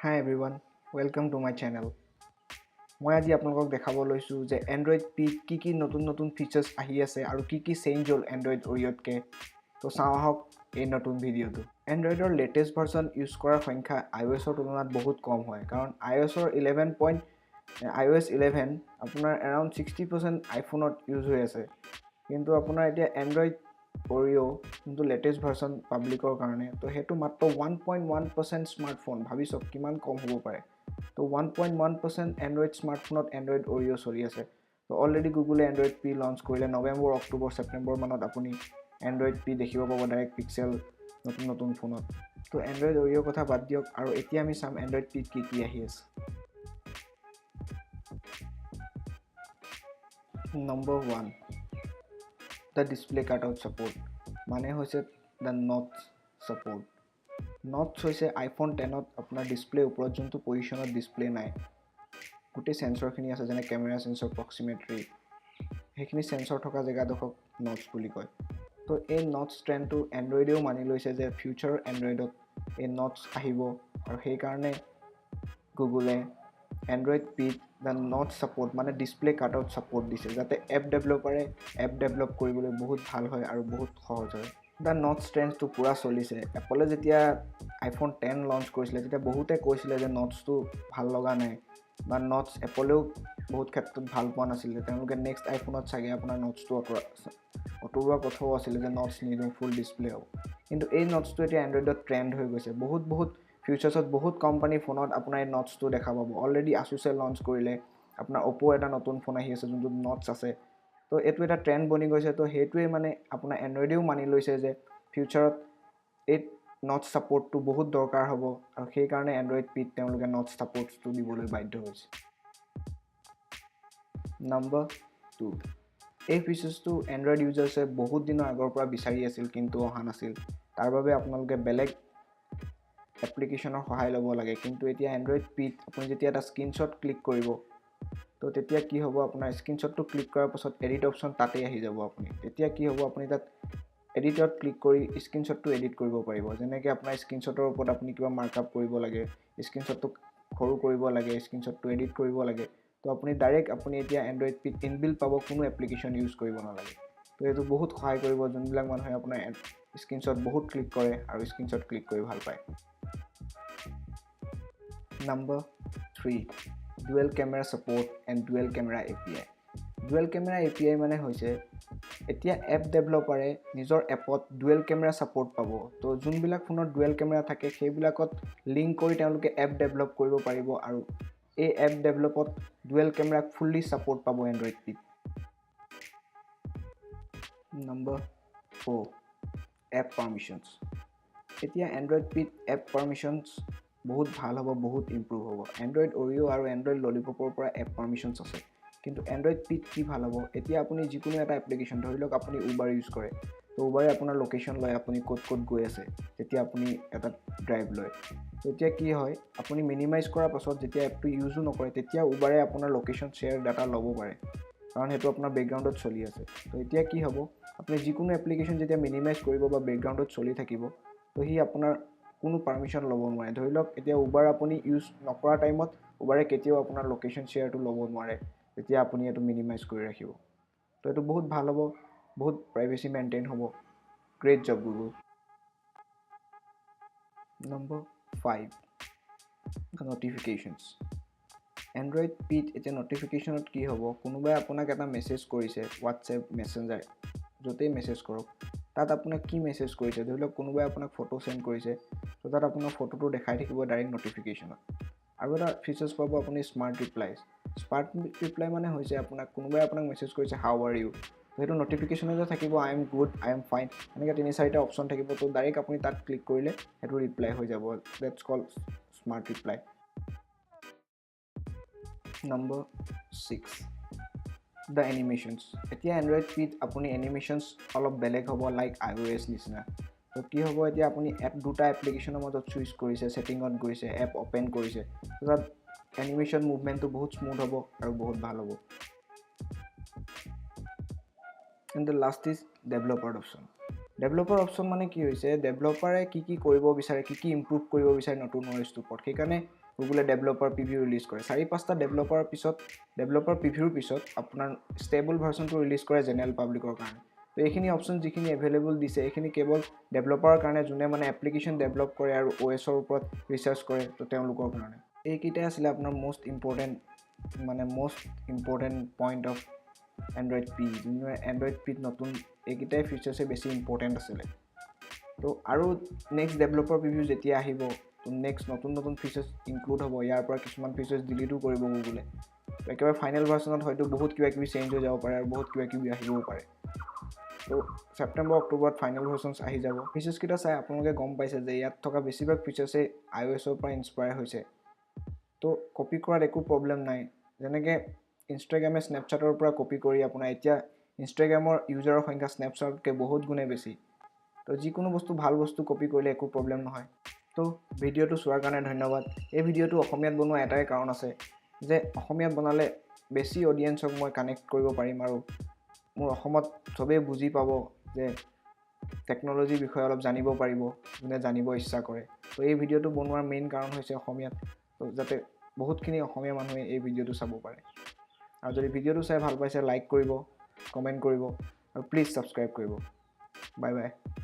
Hi everyone, welcome to my channel. মই আজি আপোনালোকক দেখাব লৈছো যে Android P কি নতুন ফিচাৰ্স আহি আছে আৰু কি চেঞ্জ হ'ল Android Oreo-তকে তো চাওঁ আহক এই নতুন ভিডিঅ'টো Android-ৰ লেটেষ্ট ভাৰ্সন ইউজ কৰাৰ সংখ্যা iOS-ৰ তুলনাত বহুত কম হয় কাৰণ iOS-ৰ 11 আপোনাৰ around 60% iPhone-ত ইউজ হৈ আছে কিন্তু আপোনাৰ এতিয়া Android Oreo কিন্তু লেটেষ্ট ভাৰ্সন পাব্লিকৰ কাৰণে তো হেতু মাত্ৰ 1.1% স্মাৰ্টফোন ভাবি সক কিমান কম হ'ব পাৰে তো 1.1% Android স্মাৰ্টফোনত Android Oreo চলি আছে তো অলৰেডি গুগলে Android P লঞ্চ কৰিলে নৱেম্বৰ অক্টোবৰ ছেপ্টেম্বৰ মানত আপুনি Android P দেখিব পাব ডাইৰেক্ট পিক্সেল নতুন ফোনত তো Android Oreo কথা বাদ দিয়ক আৰু এতিয়া আমি চাম Android P কি আহি আছে Number 1 The display cutout support মানে হৈছে the notch support notch হৈছে iPhone 10ত আপোনাৰ ডিসপ্লে ওপৰত যোনটো পজিশনত ডিসপ্লে নাই গোটে সেন্সৰখিনি আছে যেনে ক্যামেৰা সেন্সৰ প্ৰক্সিমেট্ৰি হেখিনি সেন্সৰ থকা জেগাডোখক notch বুলি কয় তো এই notch ট্ৰেন্ডটো এন্ড্ৰইডেও মানি লৈছে যে ফিউচাৰ এন্ড্ৰইডত এই notch আহিব আৰু সেই কাৰণে গুগলে Android P the notch support মানে ডিসপ্লে কাটআউট সাপোৰ্ট দিছে যাতে এপ ডেভেলপাৰে এপ ডেভেলপ কৰিবলৈ বহুত ভাল হয় আৰু বহুত সহজ হয় the notch trends to পুৰা চলিছে Apple যেতিয়া iPhone 10 লঞ্চ কৰিছিলে তেতিয়া বহুতে কৈছিলে যে notch টো ভাল লগা নাই বা notch Apple বহুত ক্ষেত্ৰত ভাল পোৱা নাছিল তেওঁলোকে নেক্সট iPhone-ত চাগে আপোনাৰ notch টো অটোৰোৱা কথাও আছিল যে notch নিদো ফুল ডিসপ্লে হ'ব কিন্তু এই notch টো এতিয়া Android-ত ট্ৰেন্ড হৈ গৈছে বহুত ফিউচাৰ্ছত বহুত কোম্পানী ফোনত আপোনাৰ এই notch টো দেখা পাব অলৰেডি Asus লঞ্চ কৰিলে আপোনাৰ Oppo এটা নতুন ফোন আহি আছে যোনটো notch আছে তো এটো এটা ট্ৰেন্ড বনি গৈছে তো হেতুৱে মানে আপোনাৰ এন্ড্ৰইডেও মানি লৈছে যে ফিউচাৰত এই notch সাপোৰ্টটো বহুত দৰকাৰ হ'ব আৰু সেই কাৰণে Android P তেওঁলোকে notch সাপোৰ্টটো দিবলৈ বাধ্য হৈছে Number 2 এই ফিচাৰ্সটো Android ইউজাৰ্সে বহুত দিনৰ আগৰ পৰা বিচাৰি আছিল কিন্তু অহা নাছিল তাৰ বাবে আপোনালোকে বেলেগ এপ্লিকেশনৰ সহায় ল'ব লাগে কিন্তু এতিয়া Android P আপুনি যেতিয়া এটা স্ক্ৰিনশ্বট ক্লিক কৰিব তো তেতিয়া কি হ'ব আপোনাৰ স্ক্ৰিনশ্বটটো ক্লিক কৰাৰ পাছত এডিট অপচন তাতে আহি যাব আপুনি তেতিয়া কি হ'ব আপুনি তাত এডিটত ক্লিক কৰি স্ক্ৰিনশ্বটটো এডিট কৰিব পাৰিব যেনেকৈ আপোনাৰ স্ক্ৰিনশ্বটৰ ওপৰত আপুনি কিবা মাৰ্কআপ কৰিব লাগে স্ক্ৰিনশ্বটটো সৰু কৰিব লাগে স্ক্ৰিনশ্বটটো এডিট কৰিব লাগে তো আপুনি ডাইৰেক্ট আপুনি এতিয়া Android P ইনবিল্ট পাব কোনো এপ্লিকেশন ইউজ কৰিব নালাগে তো এটো বহুত সহায় কৰিব যোনবিলাক মানুহে আপোনাৰ স্ক্ৰিনশ্বট বহুত ক্লিক কৰে আৰু স্ক্ৰিনশ্বট ক্লিক কৰি ভাল পায় Number 3 Dual Camera Support and Dual Camera API Dual Camera API মানে হৈছে এতিয়া এপ ডেভেলপাৰে নিজৰ এপত ডুৱেল কেমেৰা সাপোৰ্ট পাব তো যোনবিলাক ফোনত ডুৱেল কেমেৰা থাকে সেইবিলাকত লিংক কৰি তেওঁলোকে এপ ডেভেলপ কৰিব পাৰিব আৰু এই এপ ডেভেলপত ডুৱেল কেমেৰা ফুললি সাপোৰ্ট পাব Android P Number 4 App Permissions এতিয়া Android P App Permissions বহুত ভাল হ'ব বহুত ইমপ্ৰুভ হ'ব Android Oreo আৰু Android Lollipop-ৰ পৰা App Permissions আছে কিন্তু Android P কি ভাল হ'ব এতিয়া আপুনি যিকোনো এটা এপ্লিকেশন ধৰিলক আপুনি Uber ইউজ কৰে তো Uber আপোনাৰ লোকেশন লয় আপুনি ক'ত গৈ আছে তেতিয়া আপুনি এটা ড্ৰাইভ লয় তেতিয়া কি হয় আপুনি মিনিমাইজ কৰাৰ পাছত যেতিয়া এপটো ইউজো নকৰে তেতিয়া Uber আপোনাৰ লোকেশন শেয়াৰ ডাটা ল'ব পাৰে কাৰণ হেতু আপোনাৰ বেকগ্ৰাউণ্ডত চলি আছে তো এতিয়া কি হ'ব আপুনি যিকোনো এপ্লিকেশন যেতিয়া মিনিমাইজ কৰিব বা বেকগ্ৰাউণ্ডত চলি থাকিব তো হি আপোনাৰ কোনো পাৰমিশন ল'ব নোৱাৰে ধৰিলক এতিয়া Uber আপুনি ইউজ নকৰা টাইমত Uber কেতিয়াও আপোনাৰ লোকেশন শেয়াৰটো ল'ব নোৱাৰে তেতিয়া আপুনি এটো মিনিমাইজ কৰি ৰাখিব তো এটো বহুত ভাল হ'ব বহুত প্ৰাইভেচি মেইনটেইন হ'ব great job Google Number 5 The Notifications Android P এতিয়া নোটিফিকেশনত কি হ'ব কোনোবাই আপোনাক এটা মেসেজ কৰিছে WhatsApp Messenger যতেই মেসেজ কৰক তাত আপোনাক কি মেসেজ কৰিছে ধৰিলক কোনোবাই আপোনাক ফটো সেন্ড কৰিছে তো তাত আপোনাৰ ফটোটো দেখাই থাকিব ডাইৰেক্ট নোটিফিকেশনত আৰু এটা ফিচাৰ্স পাব আপুনি স্মাৰ্ট ৰিপ্লাই মানে হৈছে আপোনাক কোনোবাই আপোনাক মেসেজ কৰিছে হাউ আৰ ইউ তো হেতু নোটিফিকেশনতে থাকিব I am good I am fine এনেকা তিনি চাৰিটা অপচন থাকিব তো ডাইৰেক্ট আপুনি তাত ক্লিক কৰিলে হেতু ৰিপ্লাই হৈ যাব that's called smart reply Number 6 The Animations এতিয়া Android P আপুনি এনিমেশনস অলপ বেলেগ হ'ব লাইক iOS নিচিনা তো কি হ'ব এতিয়া আপুনি এপ দুটা এপ্লিকেশনৰ মাজত চুইচ কৰিছে সেটিংত গৈছে এপ ওপেন কৰিছে তো তাত এনিমেশন মুভমেন্টটো বহুত স্মুথ হ'ব আৰু বহুত ভাল হ'ব And the last is developer option মানে কি হৈছে ডেভেলপাৰে কি কৰিব বিচাৰে কি ইমপ্ৰুভ কৰিব বিচাৰে নতুন OS টোৰ ওপৰত সেইকাৰণে গুগলে ডেভেলপাৰ প্ৰিভিউ ৰিলিজ কৰে 4-5টা ডেভেলপাৰ প্ৰিভিউৰ পিছত আপোনাৰ ষ্টেবল ভাৰ্চনটো ৰিলিজ কৰে জেনেৰেল পাব্লিকৰ কাৰণে তো এইখিনি অপশ্যন যিখিনি এভেইলেবল দিছে এইখিনি কেৱল ডেভেলপাৰৰ কাৰণে যোনে মানে এপ্লিকেশ্যন ডেভেলপ কৰে আৰু OSৰ ওপৰত ৰিচাৰ্চ কৰে তো তেওঁলোকৰ কাৰণে এইকেইটাই আছিলে আপোনাৰ most important point of Android P যোনটো এণ্ড্ৰইড পিত নতুন এইকেইটাই ফিচাৰ্ছে বেছি ইম্পৰ্টেণ্ট আছিলে তো আৰু নেক্সট ডেভেলপাৰ প্ৰিভিউ যেতিয়া আহিব তো নেক্সট নতুন ফিচাৰ্ছ ইনক্লুড হ'ব ইয়াৰ পৰা কিছুমান ফিচাৰ্ছ ডিলিটো কৰিব গুগলে তো একেবাৰে ফাইনেল ভাৰ্চনত হয়তো বহুত কিবা কিবি চেঞ্জ হৈ যাব পাৰে আৰু বহুত কিবা কিবি আহিবও পাৰে তো ছেপ্টেম্বৰ অক্টোবৰত ফাইনেল ভাৰ্চনছ আহি যাব ফিচাৰ্ছকেইটা চাই আপোনালোকে গম পাইছে যে ইয়াত থকা বেছিভাগ ফিচাৰ্ছে iOSৰ পৰা ইনস্পায়াৰ হৈছে তো কপি কৰাত একো প্ৰব্লেম নাই যেনেকৈ ইনষ্টাগ্ৰামে স্নেপচাটৰ পৰা কপি কৰি আপোনাৰ এতিয়া ইনষ্টাগ্ৰামৰ ইউজাৰৰ সংখ্যা স্নেপচাটতকৈ বহুত গুণে বেছি তো যিকোনো বস্তু ভাল বস্তু কপি কৰিলে একো প্ৰব্লেম নহয় তো ভিডিঅ'টো চোৱাৰ কাৰণে ধন্যবাদ এই ভিডিঅ'টো অসমীয়াত বনোৱা এটাই কাৰণ আছে যে অসমীয়াত বনালে বেছি অডিয়েঞ্চক মই কানেক্ট কৰিব পাৰিম আৰু মোৰ অসমত চবেই বুজি পাব যে টেকন'লজিৰ বিষয়ে অলপ জানিব পাৰিব যোনে জানিব ইচ্ছা কৰে তো এই ভিডিঅ'টো বনোৱাৰ মেইন কাৰণ হৈছে অসমীয়াত তো যাতে বহুতখিনি অসমীয়া মানুহে এই ভিডিঅ'টো চাব পাৰে আৰু যদি ভিডিঅ'টো চাই ভাল পাইছে লাইক কৰিব কমেণ্ট কৰিব আৰু প্লিজ ছাবস্ক্ৰাইব কৰিব বাই বাই